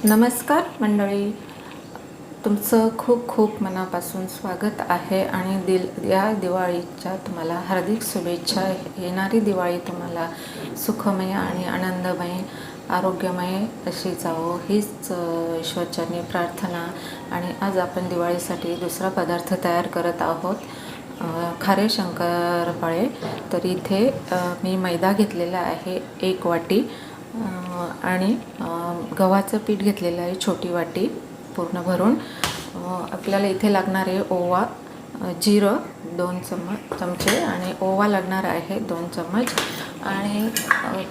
नमस्कार मंडळी, तुमचं खूप खूप मनापासून स्वागत आहे आणि या दिवाळीच्या तुम्हाला हार्दिक शुभेच्छा। येणारी दिवाळी तुम्हाला सुखमय आणि आनंदमय आरोग्यमय अशी जावो हीच ईश्वरचरणी प्रार्थना। आणि आज आपण दिवाळीसाठी दुसरा पदार्थ तयार करत आहोत, खारे शंकरपाळे। तर इथे मी मैदा घेतलेला आहे 1 वाटी आणि गव्हाचं पीठ घेतलेलं आहे छोटी वाटी पूर्ण भरून। आपल्याला इथे लागणार आहे ओवा, जिरं 2 चमचे आणि ओवा लागणार आहे 2 चमच आणि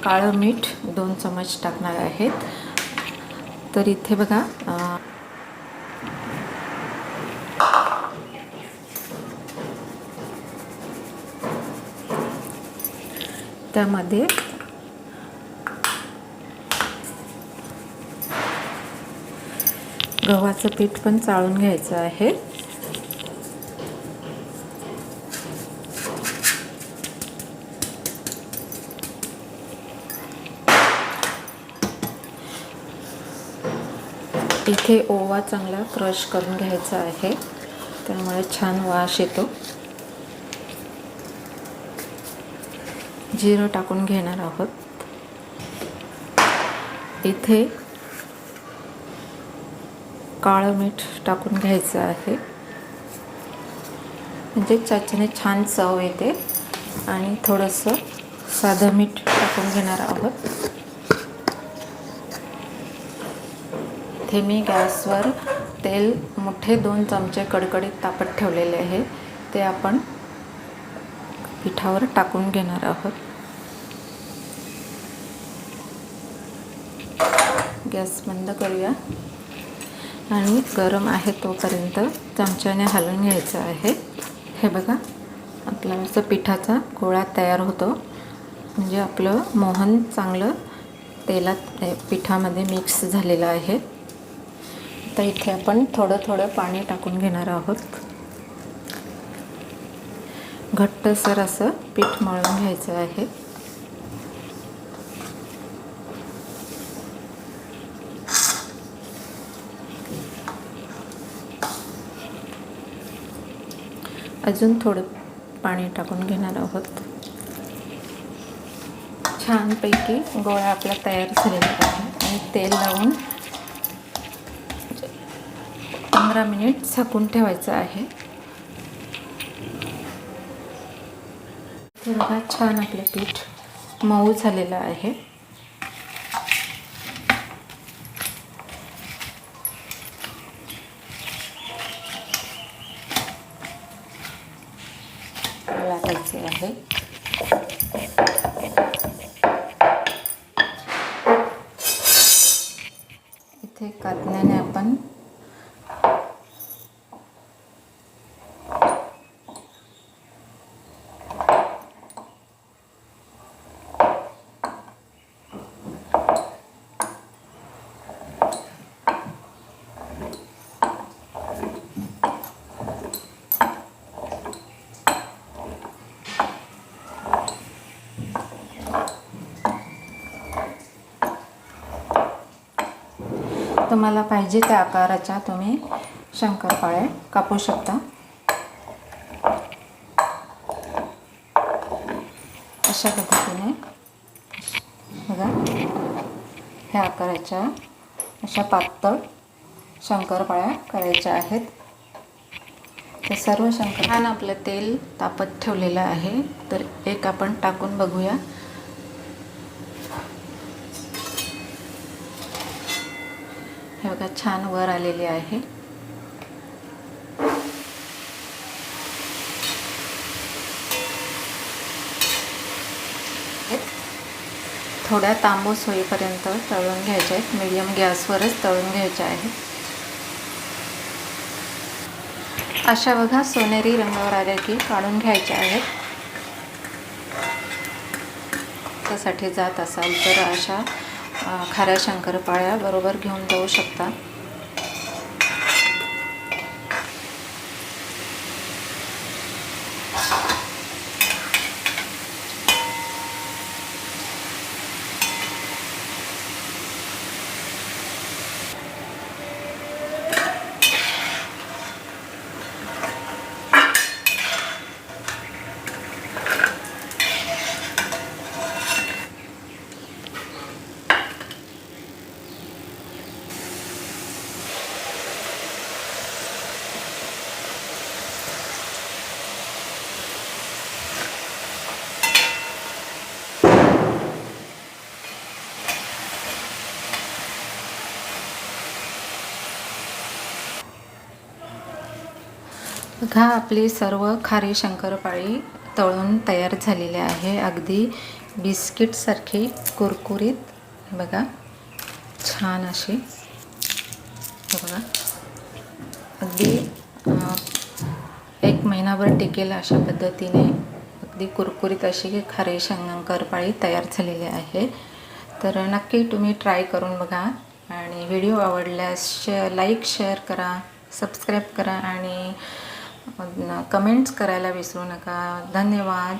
काळं मीठ 2 चमच टाकणार आहेत। तर इथे बघा, त्यामध्ये गव्हाचं पीठ पण चाळून घ्यायचं आहे। इथे ओवा चांगला क्रश करून घ्यायचा आहे, त्यामुळे छान वास येतो। जिरं टाकून घेणार आहोत। इथे काळं मीठ टाकून घ्यायचं आहे, म्हणजे चटणी छान चव येते। आणि थोडंसं साधं मीठ टाकून घेणार आहोत। इथे मी गॅसवर तेल मोठे 2 चमचे कडकडीत तापत ठेवलेले आहे, ते आपण पिठावर टाकून घेणार आहोत। गॅस बंद करूया आणि गरम आहे तोपर्यंत चमच्याने हलवून घ्यायचं आहे। हे बघा, आपला असं पिठाचा गोळा तयार होतो, म्हणजे आपलं मोहन चांगलं तेलात पिठामध्ये मिक्स झालेलं आहे। तर इथे आपण थोडं थोडं पाणी टाकून घेणार आहोत। घट्टसर असं पीठ मळून घ्यायचं आहे। अजून थोडं पाणी टाकून घेणार आहोत। छानपैकी गोळा आपला तयार झालेला आहे आणि तेल लावून 15 मिनिट झाकून ठेवायचं आहे। हे बघा, छान आपलं पीठ मऊ झालेलं आहे। लाटायचे आहे। इथे कात्याने आपण तुम्हाला पाहिजे त्या आकाराच्या तुम्ही शंकरपाळे कापू शकता। अशा पद्धतीने बघा, ह्या आकाराच्या अशा पातळ शंकरपाळ्या करायच्या आहेत। तर सर्व छान आपलं तेल तापत ठेवलेलं आहे, तर एक आपण टाकून बघूया। हे बघा, छान वर आलेले आहे। थोड्या तांबूस होईपर्यंत तळून घ्यायचे आहेत, मीडियम गॅसवरच तळून घ्यायचे आहेत। अशा बघा, सोनेरी रंगावर आल्या की काढून घ्यायचे आहेत। त्यासाठी जात असाल तर अशा खाऱ्या शंकरपाळ्या बरोबर घेऊन जाऊ शकता। बघा, आपली सर्व खारी शंकरपाळी तळून तयार झालेली आहे. अगदी बिस्किटसारखी कुरकुरीत बघा, छान अशी. बघा, अगदी 1 महिनाभर टिकेल अशा पद्धतीने अगदी कुरकुरीत अशी खारी शंकरपाळी तयार झालेली आहे. तर नक्की तुम्ही ट्राय करून बघा आणि व्हिडिओ आवडल्यास लाईक शेअर करा, सबस्क्राईब करा आणि कमेंट्स करायला विसरू नका. धन्यवाद.